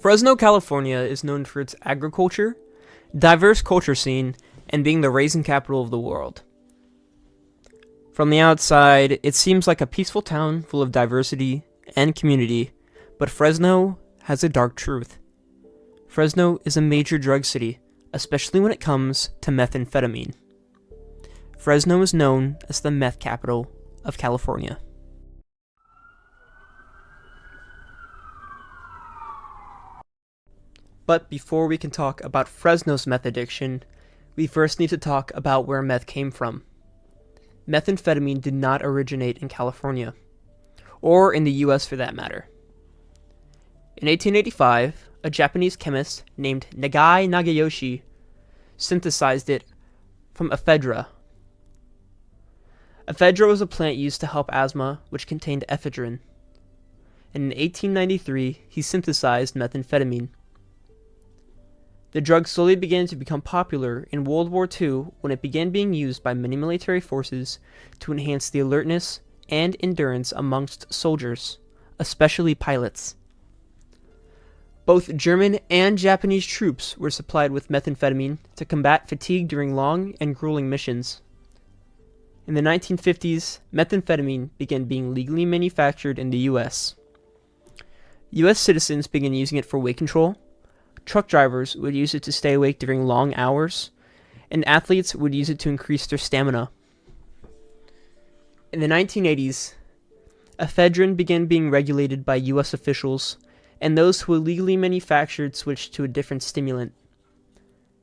Fresno, California is known for its agriculture, diverse culture scene, and being the raisin capital of the world. From the outside, it seems like a peaceful town full of diversity and community, but Fresno has a dark truth. Fresno is a major drug city, especially when it comes to methamphetamine. Fresno is known as the meth capital of California. But before we can talk about Fresno's meth addiction, we first need to talk about where meth came from. Methamphetamine did not originate in California, or in the US for that matter. In 1885, a Japanese chemist named Nagai Nagayoshi synthesized it from ephedra. Ephedra was a plant used to help asthma, which contained ephedrine. And in 1893, he synthesized methamphetamine. The drug slowly began to become popular in World War II when it began being used by many military forces to enhance the alertness and endurance amongst soldiers, especially pilots. Both German and Japanese troops were supplied with methamphetamine to combat fatigue during long and grueling missions. In the 1950s, methamphetamine began being legally manufactured in the US. US citizens began using it for weight control. Truck drivers would use it to stay awake during long hours, and athletes would use it to increase their stamina. In the 1980s, ephedrine began being regulated by US officials, and those who illegally manufactured switched to a different stimulant.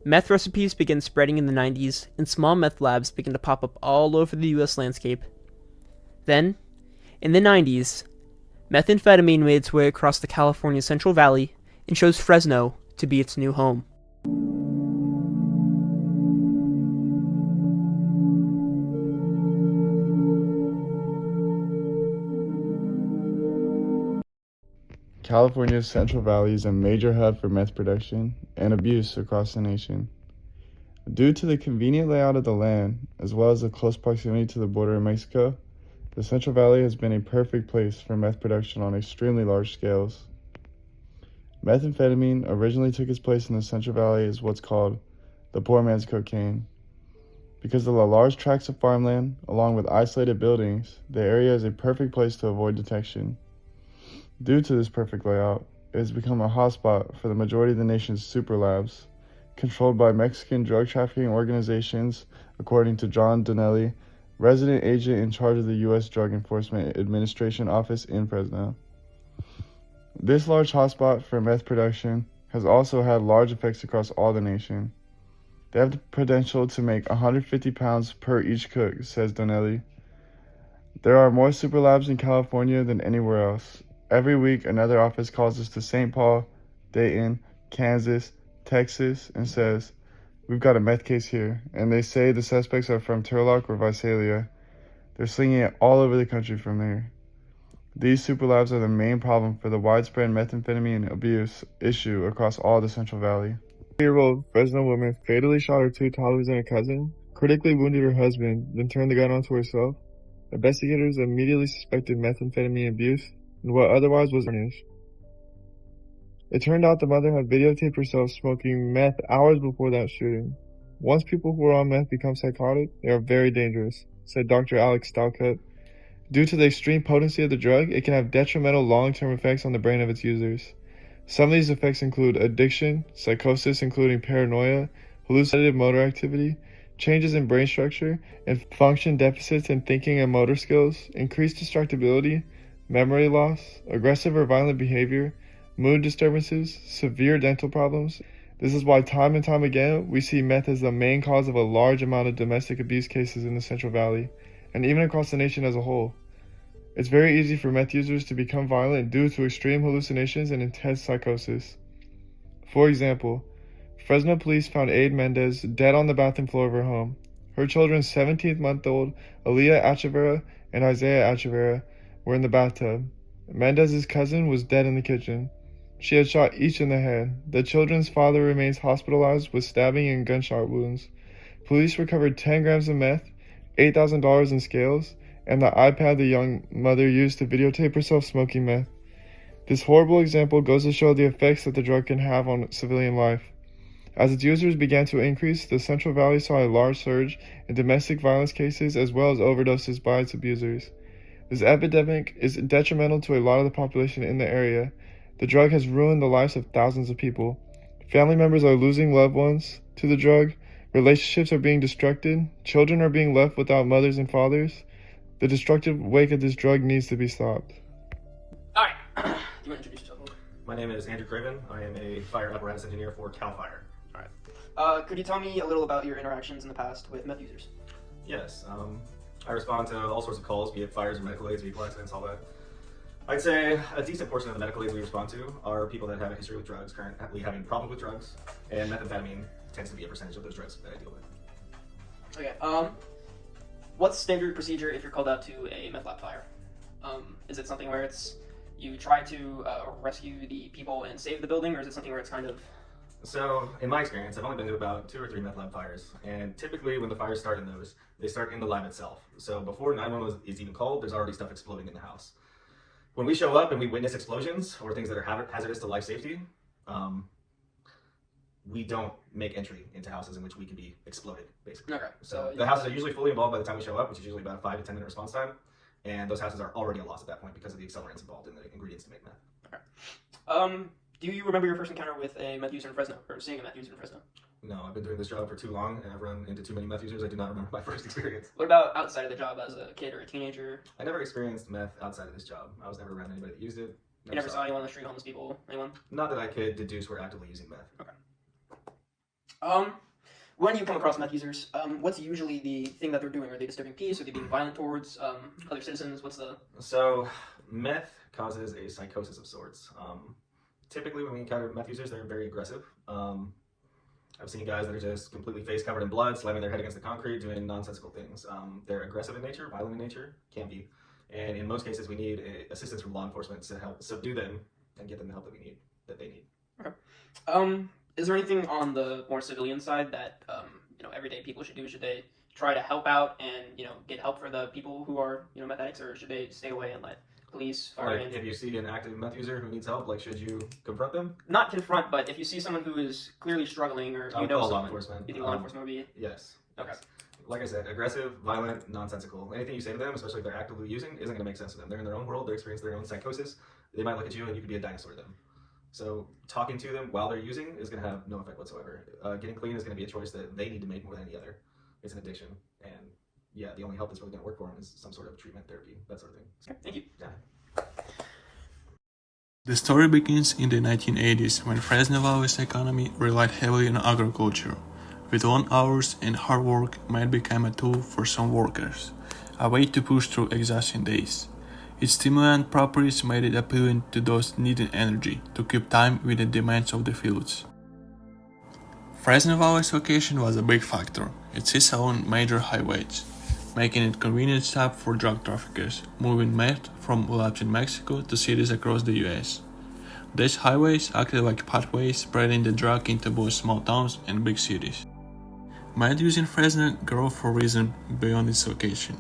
Meth recipes began spreading in the 90s, and small meth labs began to pop up all over the US landscape. Then, in the 90s, methamphetamine made its way across the California Central Valley and chose Fresno to be its new home. California's Central Valley is a major hub for meth production and abuse across the nation. Due to the convenient layout of the land, as well as the close proximity to the border of Mexico, the Central Valley has been a perfect place for meth production on extremely large scales. Methamphetamine originally took its place in the Central Valley as what's called the poor man's cocaine. Because of the large tracts of farmland, along with isolated buildings, the area is a perfect place to avoid detection. Due to this perfect layout, it has become a hotspot for the majority of the nation's super labs, controlled by Mexican drug trafficking organizations, according to John Donnelly, resident agent in charge of the U.S. Drug Enforcement Administration office in Fresno. This large hotspot for meth production has also had large effects across all the nation. They have the potential to make 150 pounds per each cook, says Donnelly. There are more super labs in California than anywhere else. Every week, another office calls us to St. Paul, Dayton, Kansas, Texas, and says, "We've got a meth case here," and they say the suspects are from Turlock or Visalia. They're slinging it all over the country from there. These super labs are the main problem for the widespread methamphetamine abuse issue across all the Central Valley. A 3-year-old Fresno woman fatally shot her 2 toddlers and a cousin, critically wounded her husband, then turned the gun onto herself. Investigators immediately suspected methamphetamine abuse and what otherwise was carnage. It turned out the mother had videotaped herself smoking meth hours before that shooting. Once people who are on meth become psychotic, they are very dangerous, said Dr. Alex Stalcutt. Due to the extreme potency of the drug, it can have detrimental long-term effects on the brain of its users. Some of these effects include addiction, psychosis including paranoia, hallucinative motor activity, changes in brain structure, and function deficits in thinking and motor skills, increased distractibility, memory loss, aggressive or violent behavior, mood disturbances, severe dental problems. This is why time and time again we see meth as the main cause of a large amount of domestic abuse cases in the Central Valley, and even across the nation as a whole. It's very easy for meth users to become violent due to extreme hallucinations and intense psychosis. For example, Fresno police found Ayden Mendez dead on the bathroom floor of her home. Her children's 17-month-old Aaliyah Achevera and Isaiah Achevera were in the bathtub. Mendez's cousin was dead in the kitchen. She had shot each in the head. The children's father remains hospitalized with stabbing and gunshot wounds. Police recovered 10 grams of meth, $8,000 in scales, and the iPad the young mother used to videotape herself smoking meth. This horrible example goes to show the effects that the drug can have on civilian life. As its users began to increase, the Central Valley saw a large surge in domestic violence cases as well as overdoses by its abusers. This epidemic is detrimental to a lot of the population in the area. The drug has ruined the lives of thousands of people. Family members are losing loved ones to the drug. Relationships are being destructed. Children are being left without mothers and fathers. The destructive wake of this drug needs to be stopped. All right. Do you want to introduce yourself? My name is Andrew Craven. I am a fire apparatus engineer for CAL FIRE. All right. Could you tell me a little about your interactions in the past with meth users? Yes. I respond to all sorts of calls, be it fires or medical aids, vehicle accidents, all that. I'd say a decent portion of the medical aids we respond to are people that have a history with drugs, currently having problems with drugs, and methamphetamine tends to be a percentage of those drugs that I deal with. Okay. What's standard procedure if you're called out to a meth lab fire? Is it something where you try to rescue the people and save the building, or is it something where it's kind of... So, in my experience, I've only been to about 2 or 3 meth lab fires, and typically when the fires start in those, they start in the lab itself. So before 911 is even called, there's already stuff exploding in the house. When we show up and we witness explosions or things that are hazardous to life safety, we don't make entry into houses in which we can be exploded, basically. Okay. So the houses are usually fully involved by the time we show up, which is usually about a 5 to 10 minute response time, and those houses are already a loss at that point because of the accelerants involved in the ingredients to make meth. Okay. Do you remember your first encounter with a meth user in Fresno, or seeing a meth user in Fresno? No, I've been doing this job for too long, and I've run into too many meth users. I do not remember my first experience. What about outside of the job as a kid or a teenager? I never experienced meth outside of this job. I was never around anybody that used it. You never saw anyone on the street, homeless people, anyone? Not that I could deduce were actively using meth. Okay. When you come across meth users, what's usually the thing that they're doing? Are they disturbing peace? Are they being violent towards other citizens? So, meth causes a psychosis of sorts. Typically, when we encounter meth users, they're very aggressive. I've seen guys that are just completely face covered in blood, slamming their head against the concrete, doing nonsensical things. They're aggressive in nature, violent in nature, can be. And in most cases, we need assistance from law enforcement to help subdue them and get them the help that they need. Okay. Is there anything on the more civilian side that everyday people should do? Should they try to help out and get help for the people who are meth addicts, or should they stay away and let police, fire? Like, if you see an active meth user who needs help, should you confront them? Not confront, but if you see someone who is clearly struggling, or call law enforcement. You think law enforcement would be? Yes. Okay. Yes. Like I said, aggressive, violent, nonsensical. Anything you say to them, especially if they're actively using, isn't going to make sense to them. They're in their own world. They're experiencing their own psychosis. They might look at you and you could be a dinosaur to them. So talking to them while they're using is going to have no effect whatsoever. Getting clean is going to be a choice that they need to make more than any other. It's an addiction, and yeah, the only help that's really going to work for them is some sort of treatment, therapy, that sort of thing. Okay, thank you. Yeah. The story begins in the 1980s when Fresno Valley's economy relied heavily on agriculture. With long hours and hard work, meth became a tool for some workers, a way to push through exhausting days. Its stimulant properties made it appealing to those needing energy to keep time with the demands of the fields. Fresno Valley's location was a big factor. It sits along major highways, making it a convenient stop for drug traffickers, moving meth from labs in Mexico to cities across the US. These highways acted like pathways spreading the drug into both small towns and big cities. Meth use in Fresno grew for reasons beyond its location.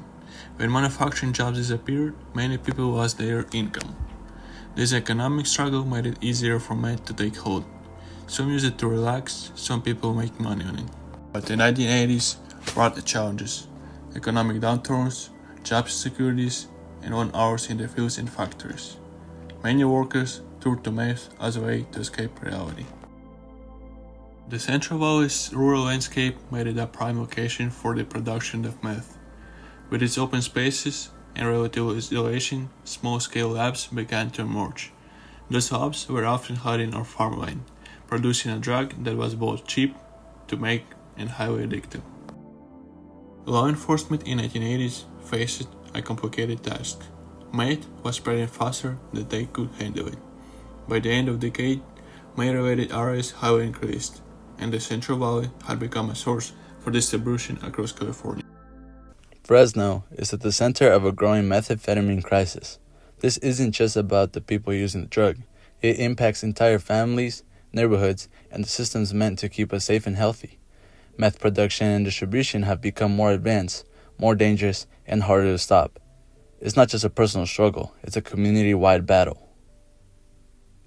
When manufacturing jobs disappeared, many people lost their income. This economic struggle made it easier for meth to take hold. Some use it to relax, some people make money on it. But the 1980s brought the challenges: economic downturns, job insecurities, and long hours in the fields and factories. Many workers turned to meth as a way to escape reality. The Central Valley's rural landscape made it a prime location for the production of meth. With its open spaces and relative isolation, small-scale labs began to emerge. Those hubs were often hidden on farmland, producing a drug that was both cheap to make and highly addictive. Law enforcement in the 1980s faced a complicated task. Meth was spreading faster than they could handle it. By the end of the decade, meth-related arrests highly increased, and the Central Valley had become a source for distribution across California. Fresno is at the center of a growing methamphetamine crisis. This isn't just about the people using the drug. It impacts entire families, neighborhoods, and the systems meant to keep us safe and healthy. Meth production and distribution have become more advanced, more dangerous, and harder to stop. It's not just a personal struggle, it's a community-wide battle.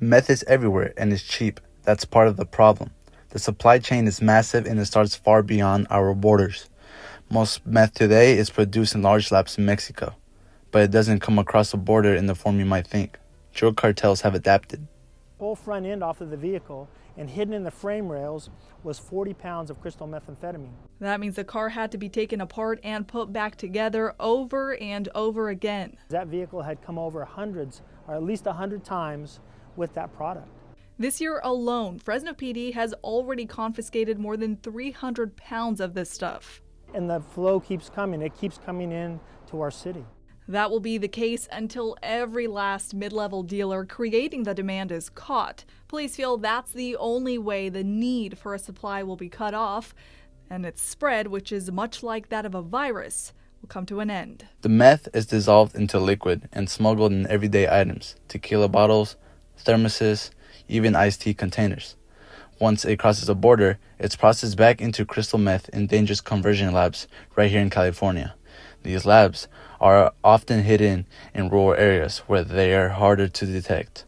Meth is everywhere and is cheap. That's part of the problem. The supply chain is massive and it starts far beyond our borders. Most meth today is produced in large labs in Mexico, but it doesn't come across the border in the form you might think. Drug cartels have adapted. Whole front end off of the vehicle and hidden in the frame rails was 40 pounds of crystal methamphetamine. That means the car had to be taken apart and put back together over and over again. That vehicle had come over hundreds, or at least 100 times with that product. This year alone, Fresno PD has already confiscated more than 300 pounds of this stuff. And the flow keeps coming. It keeps coming in to our city. That will be the case until every last mid-level dealer creating the demand is caught. Police feel that's the only way the need for a supply will be cut off, and its spread, which is much like that of a virus, will come to an end. The meth is dissolved into liquid and smuggled in everyday items, tequila bottles, thermoses, even iced tea containers. Once it crosses a border, it's processed back into crystal meth in dangerous conversion labs right here in California. These labs are often hidden in rural areas where they are harder to detect.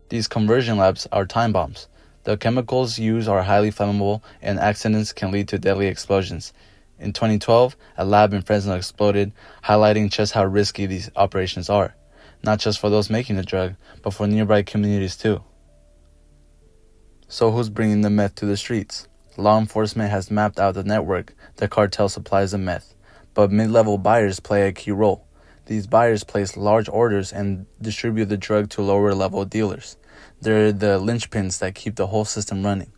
These conversion labs are time bombs. The chemicals used are highly flammable and accidents can lead to deadly explosions. In 2012, a lab in Fresno exploded, highlighting just how risky these operations are, not just for those making the drug, but for nearby communities too. So who's bringing the meth to the streets? Law enforcement has mapped out the network the cartel supplies the meth, but mid-level buyers play a key role. These buyers place large orders and distribute the drug to lower-level dealers. They're the linchpins that keep the whole system running.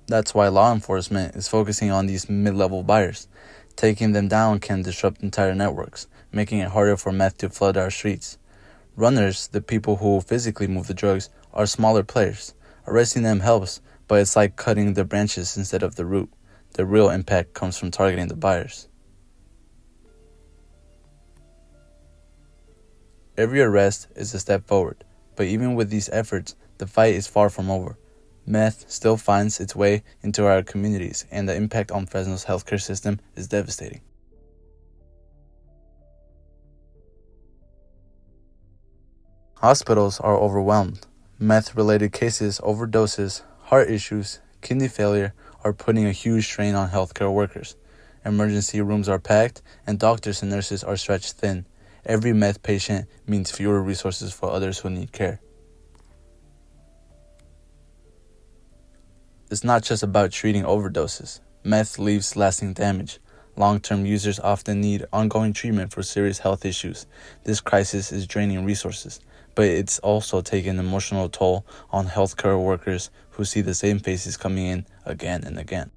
That's why law enforcement is focusing on these mid-level buyers. Taking them down can disrupt entire networks, making it harder for meth to flood our streets. Runners, the people who physically move the drugs, are smaller players. Arresting them helps, but it's like cutting the branches instead of the root. The real impact comes from targeting the buyers. Every arrest is a step forward, but even with these efforts, the fight is far from over. Meth still finds its way into our communities, and the impact on Fresno's healthcare system is devastating. Hospitals are overwhelmed. Meth-related cases, overdoses, heart issues, kidney failure are putting a huge strain on healthcare workers. Emergency rooms are packed, and doctors and nurses are stretched thin. Every meth patient means fewer resources for others who need care. It's not just about treating overdoses. Meth leaves lasting damage. Long-term users often need ongoing treatment for serious health issues. This crisis is draining resources, but it's also taking an emotional toll on healthcare workers who see the same faces coming in again and again.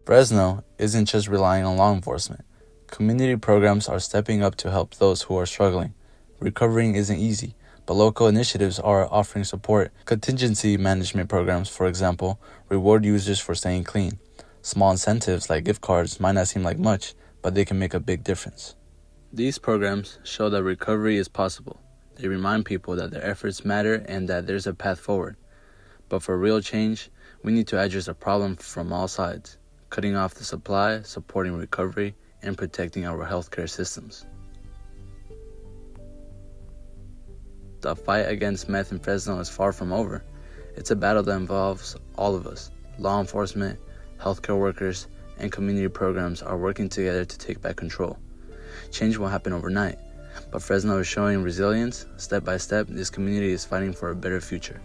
Fresno isn't just relying on law enforcement. Community programs are stepping up to help those who are struggling. Recovering isn't easy, but local initiatives are offering support. Contingency management programs, for example, reward users for staying clean. Small incentives like gift cards might not seem like much, but they can make a big difference. These programs show that recovery is possible. They remind people that their efforts matter and that there's a path forward. But for real change, we need to address the problem from all sides, cutting off the supply, supporting recovery, and protecting our healthcare systems. The fight against meth in Fresno is far from over. It's a battle that involves all of us. Law enforcement, healthcare workers, and community programs are working together to take back control. Change won't happen overnight, but Fresno is showing resilience. Step by step, this community is fighting for a better future.